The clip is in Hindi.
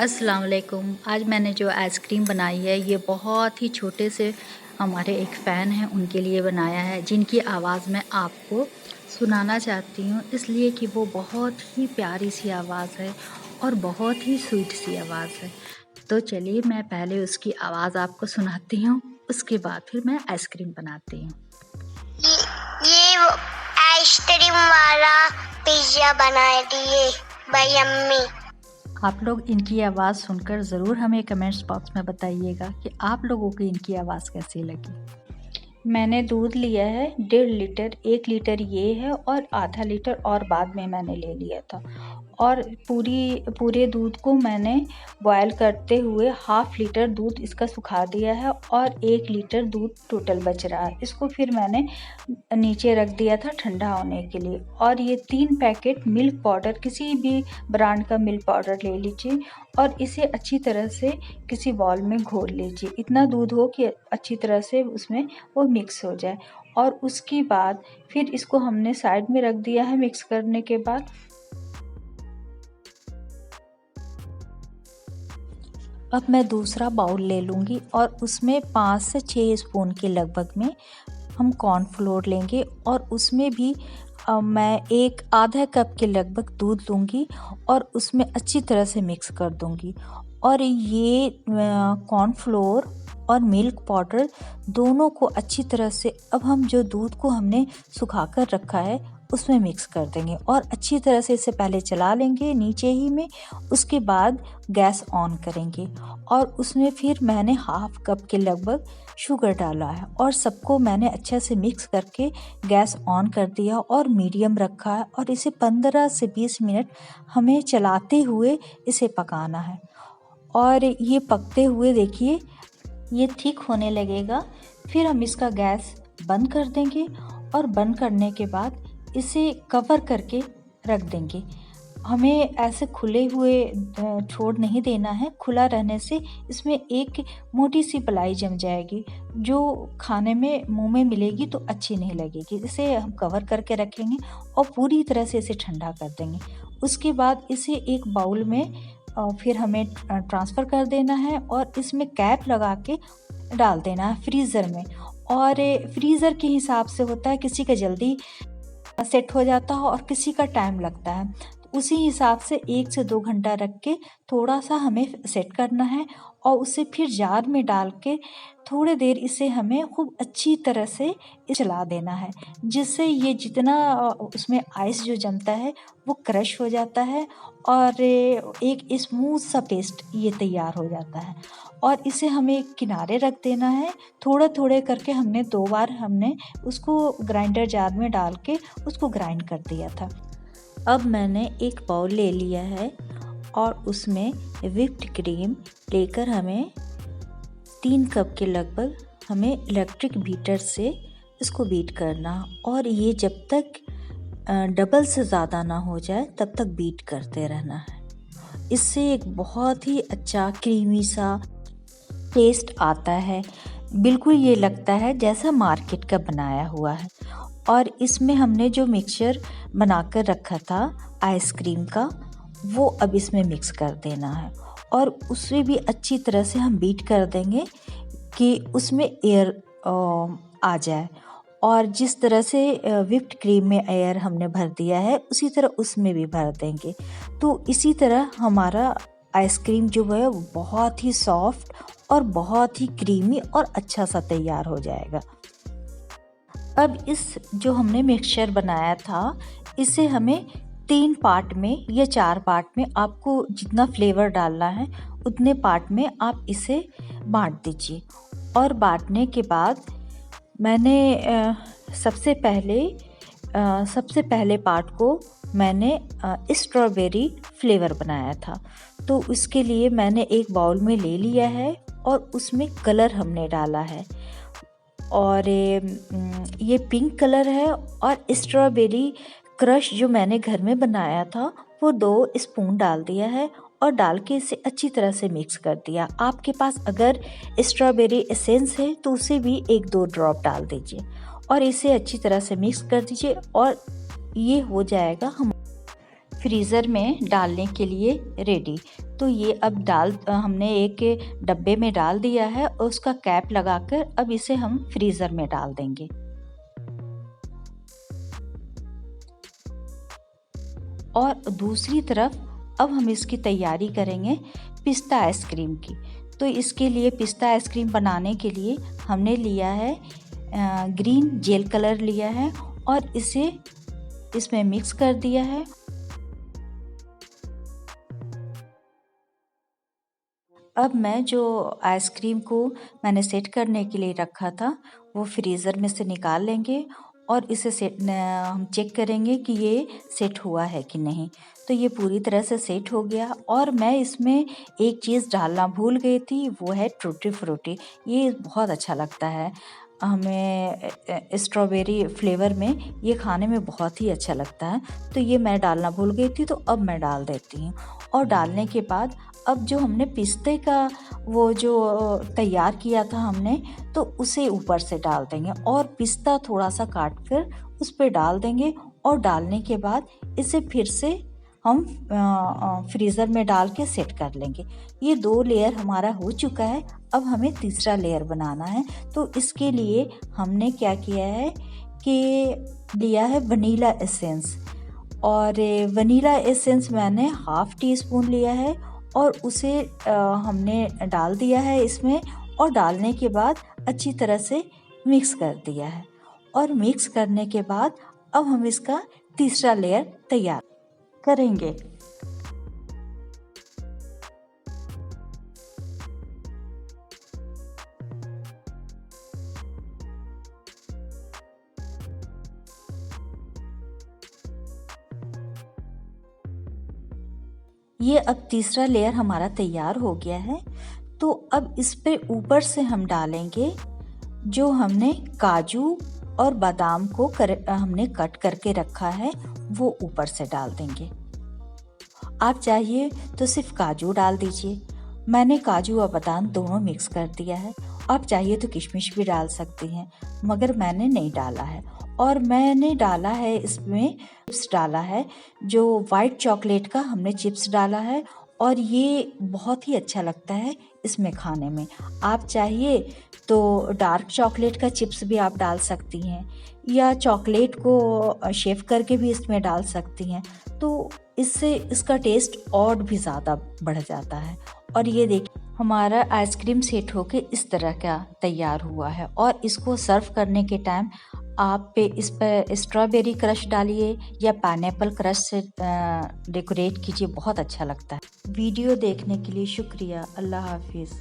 अस्सलाम वालेकुम। आज मैंने जो आइसक्रीम बनाई है ये बहुत ही छोटे से हमारे एक फ़ैन हैं उनके लिए बनाया है, जिनकी आवाज़ मैं आपको सुनाना चाहती हूँ इसलिए कि वो बहुत ही प्यारी सी आवाज़ है और बहुत ही स्वीट सी आवाज़ है। तो चलिए मैं पहले उसकी आवाज़ आपको सुनाती हूँ, उसके बाद फिर मैं आइसक्रीम बनाती हूँ। ये आइसक्रीम वाला पिज्जा बना दिए भाई अम्मी। आप लोग इनकी आवाज़ सुनकर ज़रूर हमें कमेंट्स बॉक्स में बताइएगा कि आप लोगों को इनकी आवाज़ कैसी लगी। मैंने दूध लिया है 1.5 लीटर, 1 लीटर ये है और आधा लीटर और बाद में मैंने ले लिया था। और पूरे दूध को मैंने बॉयल करते हुए हाफ़ लीटर दूध इसका सुखा दिया है और 1 लीटर दूध टोटल बच रहा है। इसको फिर मैंने नीचे रख दिया था ठंडा होने के लिए। और ये 3 पैकेट मिल्क पाउडर, किसी भी ब्रांड का मिल्क पाउडर ले लीजिए और इसे अच्छी तरह से किसी बाउल में घोल लीजिए। इतना दूध हो कि अच्छी तरह से उसमें वो मिक्स हो जाए। और उसके बाद फिर इसको हमने साइड में रख दिया है मिक्स करने के बाद। अब मैं दूसरा बाउल ले लूँगी और उसमें 5 से 6 स्पून के लगभग में हम कॉर्नफ्लोर लेंगे और उसमें भी मैं एक आधा कप के लगभग दूध लूँगी और उसमें अच्छी तरह से मिक्स कर दूँगी। और ये कॉर्नफ्लोर और मिल्क पाउडर दोनों को अच्छी तरह से अब हम जो दूध को हमने सुखा कर रखा है उसमें मिक्स कर देंगे और अच्छी तरह से इसे पहले चला लेंगे नीचे ही में। उसके बाद गैस ऑन करेंगे और उसमें फिर मैंने हाफ़ कप के लगभग शुगर डाला है और सबको मैंने अच्छे से मिक्स करके गैस ऑन कर दिया और मीडियम रखा है और इसे 15 से 20 मिनट हमें चलाते हुए इसे पकाना है। और ये पकते हुए देखिए ये थिक होने लगेगा। फिर हम इसका गैस बंद कर देंगे और बंद करने के बाद इसे कवर करके रख देंगे। हमें ऐसे खुले हुए छोड़ नहीं देना है। खुला रहने से इसमें एक मोटी सी पलाई जम जाएगी जो खाने में मुंह में मिलेगी तो अच्छी नहीं लगेगी। इसे हम कवर करके रखेंगे और पूरी तरह से इसे ठंडा कर देंगे। उसके बाद इसे एक बाउल में फिर हमें ट्रांसफ़र कर देना है और इसमें कैप लगा के डाल देना है फ्रीज़र में। और फ्रीज़र के हिसाब से होता है, किसी का जल्दी सेट हो जाता है और किसी का टाइम लगता है। तो उसी हिसाब से 1 से 2 घंटा रख के थोड़ा सा हमें सेट करना है और उसे फिर जार में डाल के थोड़ी देर इसे हमें खूब अच्छी तरह से चला देना है, जिससे ये जितना उसमें आइस जो जमता है वो क्रश हो जाता है और एक स्मूथ सा पेस्ट ये तैयार हो जाता है। और इसे हमें किनारे रख देना है। थोड़े-थोड़े करके हमने 2 बार हमने उसको ग्राइंडर जार में डाल के उसको ग्राइंड कर दिया था। अब मैंने एक बाउल ले लिया है और उसमें व्हिप्ड क्रीम लेकर हमें 3 कप के लगभग हमें इलेक्ट्रिक बीटर से इसको बीट करना और ये जब तक डबल से ज़्यादा ना हो जाए तब तक बीट करते रहना है। इससे एक बहुत ही अच्छा क्रीमी सा टेस्ट आता है। बिल्कुल ये लगता है जैसा मार्केट का बनाया हुआ है। और इसमें हमने जो मिक्सचर बनाकर रखा था आइसक्रीम का वो अब इसमें मिक्स कर देना है और उसे भी अच्छी तरह से हम बीट कर देंगे कि उसमें एयर आ जाए। और जिस तरह से व्हिप्ड क्रीम में एयर हमने भर दिया है उसी तरह उसमें भी भर देंगे। तो इसी तरह हमारा आइसक्रीम जो है वो बहुत ही सॉफ्ट और बहुत ही क्रीमी और अच्छा सा तैयार हो जाएगा। अब इस जो हमने मिक्सचर बनाया था इसे हमें 3 पार्ट में या 4 पार्ट में, आपको जितना फ्लेवर डालना है उतने पार्ट में आप इसे बांट दीजिए। और बांटने के बाद मैंने सबसे पहले पार्ट को मैंने स्ट्रॉबेरी फ्लेवर बनाया था। तो उसके लिए मैंने एक बाउल में ले लिया है और उसमें कलर हमने डाला है और ये पिंक कलर है। और स्ट्रॉबेरी क्रश जो मैंने घर में बनाया था वो 2 स्पून डाल दिया है और डाल के इसे अच्छी तरह से मिक्स कर दिया। आपके पास अगर स्ट्रॉबेरी एसेंस है तो उसे भी 1-2 ड्रॉप डाल दीजिए और इसे अच्छी तरह से मिक्स कर दीजिए और ये हो जाएगा हम। फ्रीज़र में डालने के लिए रेडी। तो ये अब हमने एक डब्बे में डाल दिया है और उसका कैप लगाकर अब इसे हम फ्रीज़र में डाल देंगे। और दूसरी तरफ अब हम इसकी तैयारी करेंगे पिस्ता आइसक्रीम की। तो इसके लिए पिस्ता आइसक्रीम बनाने के लिए हमने लिया है ग्रीन जेल कलर लिया है और इसे इसमें मिक्स कर दिया है। अब मैं जो आइसक्रीम को मैंने सेट करने के लिए रखा था वो फ्रीज़र में से निकाल लेंगे और इसे हम चेक करेंगे कि ये सेट हुआ है कि नहीं। तो ये पूरी तरह से सेट हो गया और मैं इसमें एक चीज़ डालना भूल गई थी, वो है टूटी फ्रूटी। ये बहुत अच्छा लगता है हमें स्ट्रॉबेरी फ्लेवर में, ये खाने में बहुत ही अच्छा लगता है। तो ये मैं डालना भूल गई थी, तो अब मैं डाल देती हूँ। और डालने के बाद अब जो हमने पिस्ते का वो जो तैयार किया था हमने, तो उसे ऊपर से डाल देंगे और पिस्ता थोड़ा सा काट कर उस पे डाल देंगे और डालने के बाद इसे फिर से हम फ्रीज़र में डाल के सेट कर लेंगे। ये 2 लेयर हमारा हो चुका है। अब हमें तीसरा लेयर बनाना है। तो इसके लिए हमने क्या किया है कि लिया है वनीला एसेंस और वनीला एसेंस मैंने हाफ़ टी स्पून लिया है और उसे हमने डाल दिया है इसमें और डालने के बाद अच्छी तरह से मिक्स कर दिया है। और मिक्स करने के बाद अब हम इसका तीसरा लेयर तैयार करेंगे। ये अब तीसरा लेयर हमारा तैयार हो गया है। तो अब इस पे ऊपर से हम डालेंगे जो हमने काजू और बादाम को हमने कट करके रखा है, वो ऊपर से डाल देंगे। आप चाहिए तो सिर्फ काजू डाल दीजिए। मैंने काजू और बादाम दोनों मिक्स कर दिया है। आप चाहिए तो किशमिश भी डाल सकती हैं, मगर मैंने नहीं डाला है। और मैंने डाला है इसमें चिप्स डाला है, जो वाइट चॉकलेट का हमने चिप्स डाला है और ये बहुत ही अच्छा लगता है इसमें खाने में। आप चाहिए तो डार्क चॉकलेट का चिप्स भी आप डाल सकती हैं या चॉकलेट को शेव करके भी इसमें डाल सकती हैं। तो इससे इसका टेस्ट और भी ज़्यादा बढ़ जाता है। और ये देखिए हमारा आइसक्रीम सेट होके इस तरह का तैयार हुआ है। और इसको सर्व करने के टाइम आप इस पर स्ट्रॉबेरी क्रश डालिए या पाइनएप्पल क्रश से डेकोरेट कीजिए, बहुत अच्छा लगता है। वीडियो देखने के लिए शुक्रिया। अल्लाह हाफिज़।